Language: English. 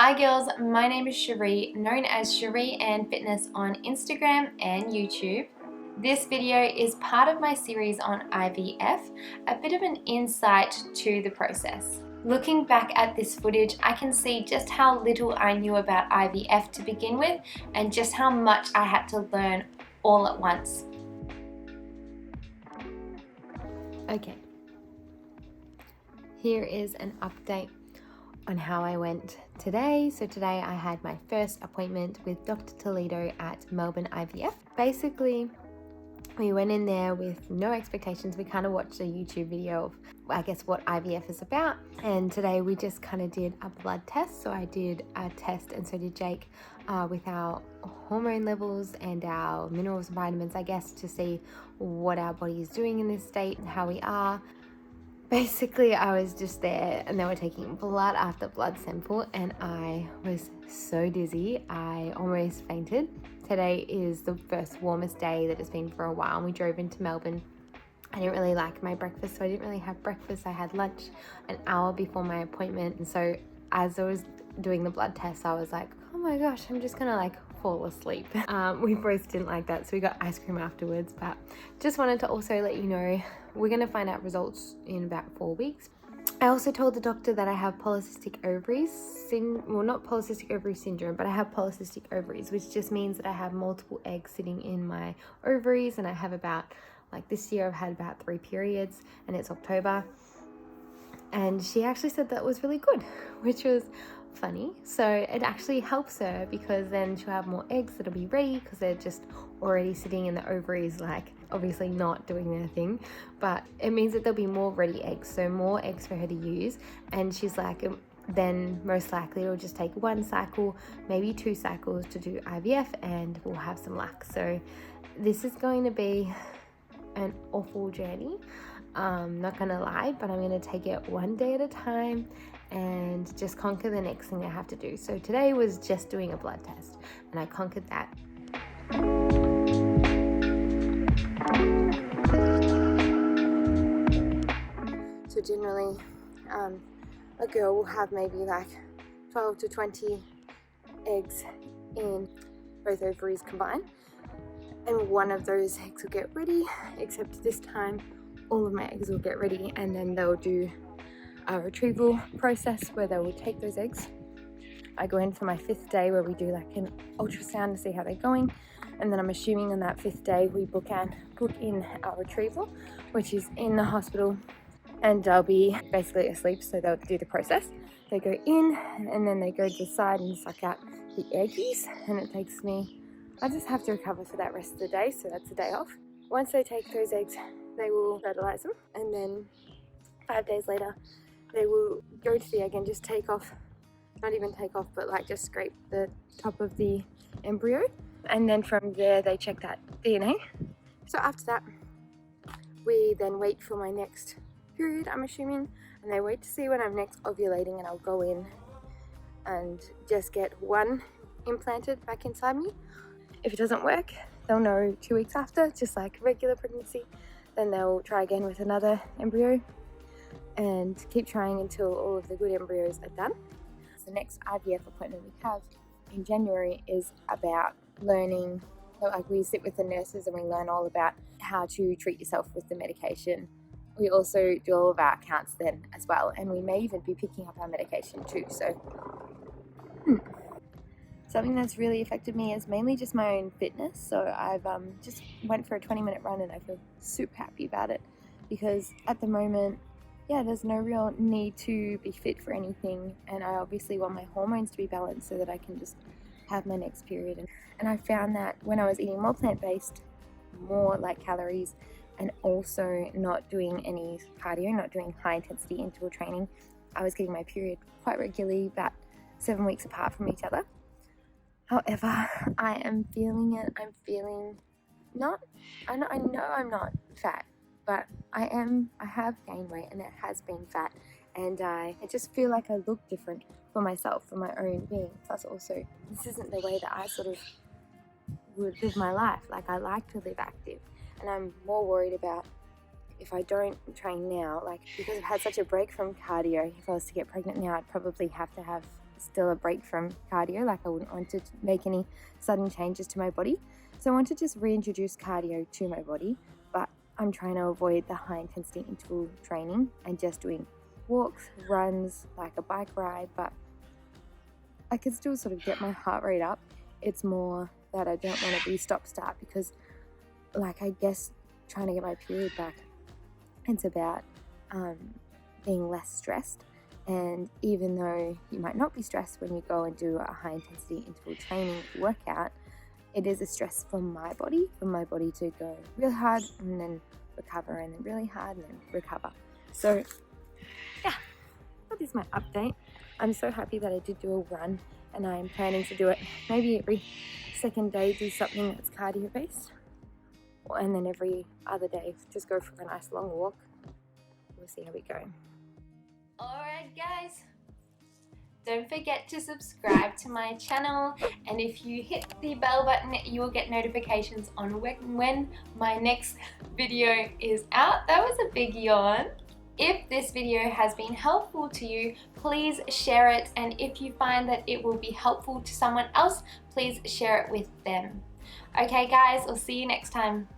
Hi girls, my name is Cherie, known as Cherie and Fitness on Instagram and YouTube. This video is part of my series on IVF, a bit of an insight to the process. Looking back at this footage, I can see just how little I knew about IVF to begin with and just how much I had to learn all at once. Okay, here is an update on how I went today. So today I had my first appointment with Dr. Toledo at Melbourne IVF. Basically, we went in there with no expectations. We kind of watched a YouTube video of, I guess, what IVF is about. And today we just kind of did a blood test. So I did a test and so did Jake with our hormone levels and our minerals and vitamins, I guess, to see what our body is doing in this state and how we are. Basically, I was just there and they were taking blood after blood sample and I was so dizzy, I almost fainted. Today is the first warmest day that it's been for a while. We drove into Melbourne. I didn't really like my breakfast, so I didn't really have breakfast. I had lunch an hour before my appointment, and so as I was doing the blood test, I was like, oh my gosh, I'm just gonna fall asleep. We both didn't like that, so we got ice cream afterwards, but just wanted to also let you know we're going to find out results in about 4 weeks. I also told the doctor that I have polycystic ovaries, well, not polycystic ovary syndrome, but I have polycystic ovaries, which just means that I have multiple eggs sitting in my ovaries, and I have about, this year I've had about 3 periods, and it's October, and she actually said that was really good, which was funny. So it actually helps her because then she'll have more eggs that'll be ready because they're just already sitting in the ovaries, obviously not doing their thing, but it means that there'll be more ready eggs, so more eggs for her to use. And she's like, then most likely it'll just take 1 cycle, maybe 2 cycles to do IVF, and we'll have some luck. So this is going to be an awful journey, not gonna lie, but I'm gonna take it one day at a time and just conquer the next thing I have to do. So today was just doing a blood test and I conquered that. So generally a girl will have maybe 12 to 20 eggs in both ovaries combined, and one of those eggs will get ready, except this time all of my eggs will get ready, and then they'll do a retrieval process where they will take those eggs. I go in for my 5th day where we do an ultrasound to see how they're going, and then I'm assuming on that 5th day we book in our retrieval, which is in the hospital, and I'll be basically asleep, so they'll do the process. They go in and then they go to the side and suck out the eggies, and it takes me, I just have to recover for that rest of the day, so that's a day off. Once they take those eggs, they will fertilize them, and then 5 days later they will go to the egg and just take off, not even take off, but just scrape the top of the embryo, and then from there they check that DNA. So after that we then wait for my next period, I'm assuming, and they wait to see when I'm next ovulating, and I'll go in and just get 1 implanted back inside me. If it doesn't work, they'll know 2 weeks after, just like regular pregnancy. Then they'll try again with another embryo and keep trying until all of the good embryos are done. The next IVF appointment we have in January is about learning, we sit with the nurses and we learn all about how to treat yourself with the medication. We also do all of our accounts then as well, and we may even be picking up our medication too. So something that's really affected me is mainly just my own fitness. So I've just went for a 20-minute run and I feel super happy about it, because at the moment, there's no real need to be fit for anything, and I obviously want my hormones to be balanced so that I can just have my next period. And I found that when I was eating more plant-based, more calories, and also not doing any cardio, not doing high intensity interval training, I was getting my period quite regularly, about 7 weeks apart from each other. However, I am feeling it. I'm feeling I know I'm not fat, but I have gained weight, and it has been fat, and I just feel like I look different for myself, for my own being. Plus also, this isn't the way that I sort of would live my life. I like to live active, and I'm more worried about if I don't train now, because I've had such a break from cardio. If I was to get pregnant now, I'd probably have to have still a break from cardio. Like I wouldn't want to make any sudden changes to my body. So I want to just reintroduce cardio to my body, but I'm trying to avoid the high intensity interval training and just doing walks, runs, like a bike ride, but I can still sort of get my heart rate up. It's more that I don't want to be stop-start because, like, I guess trying to get my period back, it's about being less stressed. And even though you might not be stressed when you go and do a high intensity interval training workout, it is a stress for my body to go really hard and then recover, and then really hard and then recover. So yeah, that is my update. I'm so happy that I did do a run, and I'm planning to do it maybe every second day, do something that's cardio based, and then every other day just go for a nice long walk. We'll see how we go. Alright guys, don't forget to subscribe to my channel, and if you hit the bell button you will get notifications on when my next video is out. That was a big yawn. If this video has been helpful to you, please share it, and if you find that it will be helpful to someone else, please share it with them. Okay guys, I'll see you next time.